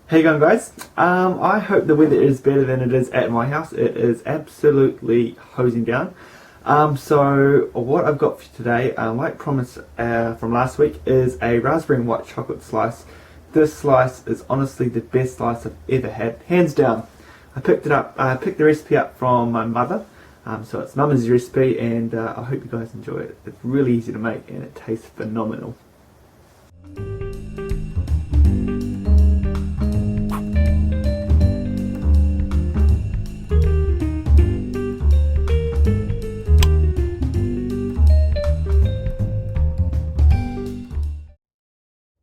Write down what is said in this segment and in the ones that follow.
How you going, guys? I hope the weather is better than it is at my house. It is absolutely hosing down. So what I've got for you today, like promised from last week, is a raspberry and white chocolate slice. This slice is honestly the best slice I've ever had, hands down. I picked the recipe up from my mother. So it's Mama's recipe, and I hope you guys enjoy it. It's really easy to make and it tastes phenomenal.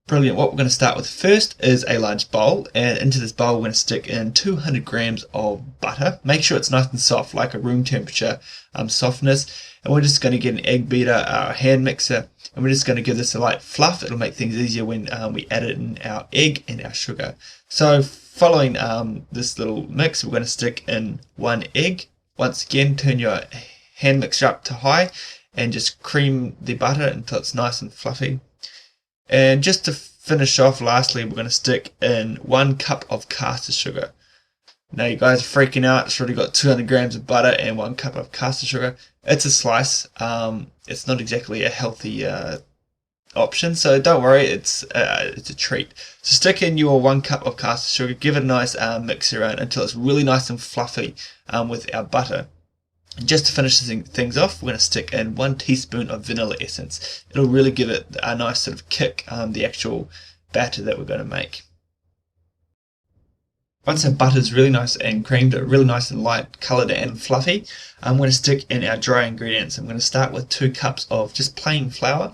Brilliant. What we're going to start with first is a large bowl, and into this bowl we're going to stick in 200 grams of butter. Make sure it's nice and soft, like a room temperature softness. And we're just going to get an egg beater, our hand mixer, and we're just going to give this a light fluff. It'll make things easier when we add it in our egg and our sugar. So following this little mix, we're going to stick in one egg. Once again, turn your hand mixer up to high and just cream the butter until it's nice and fluffy. And just to finish off, lastly, we're going to stick in 1 cup of caster sugar. Now you guys are freaking out. It's already got 200 grams of butter and 1 cup of caster sugar. It's a slice. It's not exactly a healthy option, so don't worry. It's a treat. So stick in your 1 cup of caster sugar. Give it a nice mix around until it's really nice and fluffy with our butter. And just to finish things off, we're going to stick in 1 teaspoon of vanilla essence. It'll really give it a nice sort of kick, the actual batter that we're going to make. Once our butter is really nice and creamed, really nice and light coloured and fluffy, I'm going to stick in our dry ingredients. I'm going to start with 2 cups of just plain flour,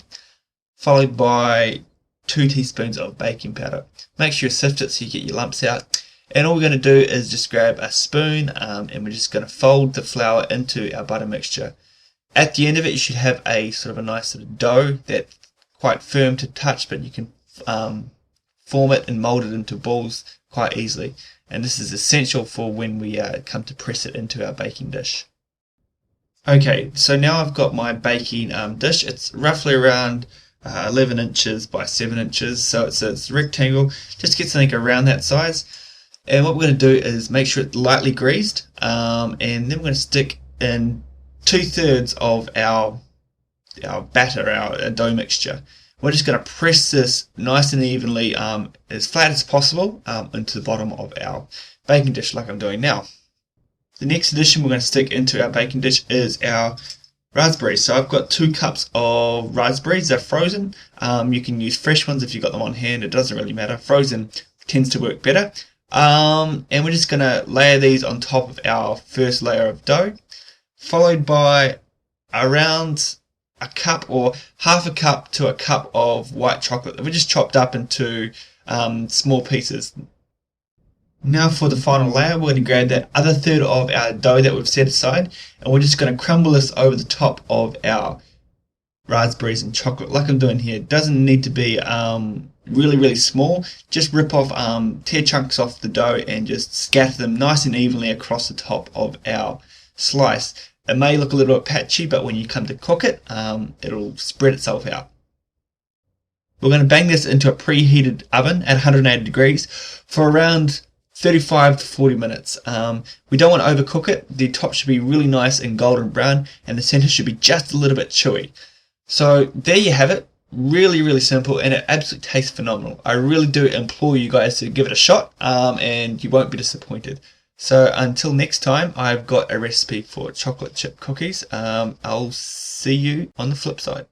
followed by 2 teaspoons of baking powder. Make sure you sift it so you get your lumps out. And all we're going to do is just grab a spoon and we're just going to fold the flour into our butter mixture. At the end of it, you should have a sort of a nice sort of dough that's quite firm to touch, but you can form it and mold it into balls quite easily. And this is essential for when we come to press it into our baking dish. Okay, so now I've got my baking dish. It's roughly around 11 inches by 7 inches, so it's a rectangle. Just get something around that size. And what we're going to do is make sure it's lightly greased, and then we're going to stick in 2/3 of our batter, our dough mixture. We're just going to press this nice and evenly, as flat as possible, into the bottom of our baking dish, like I'm doing now. The next addition we're going to stick into our baking dish is our raspberries. So I've got 2 cups of raspberries. They're frozen. You can use fresh ones if you've got them on hand. It doesn't really matter. Frozen tends to work better. And we're just going to layer these on top of our first layer of dough, followed by around a cup or half a cup to a cup of white chocolate that we just chopped up into small pieces. Now for the final layer, we're going to grab that other third of our dough that we've set aside, and we're just going to crumble this over the top of our raspberries and chocolate, like I'm doing here. It doesn't need to be really small. Just rip off, tear chunks off the dough and just scatter them nice and evenly across the top of our slice. It may look a little bit patchy, but when you come to cook it, it'll spread itself out. We're going to bang this into a preheated oven at 180 degrees for around 35 to 40 minutes. We don't want to overcook it. The top should be really nice and golden brown, and the center should be just a little bit chewy. So there you have it. Really simple, and it absolutely tastes phenomenal. I really do implore you guys to give it a shot, and you won't be disappointed. So until next time, I've got a recipe for chocolate chip cookies. I'll see you on the flip side.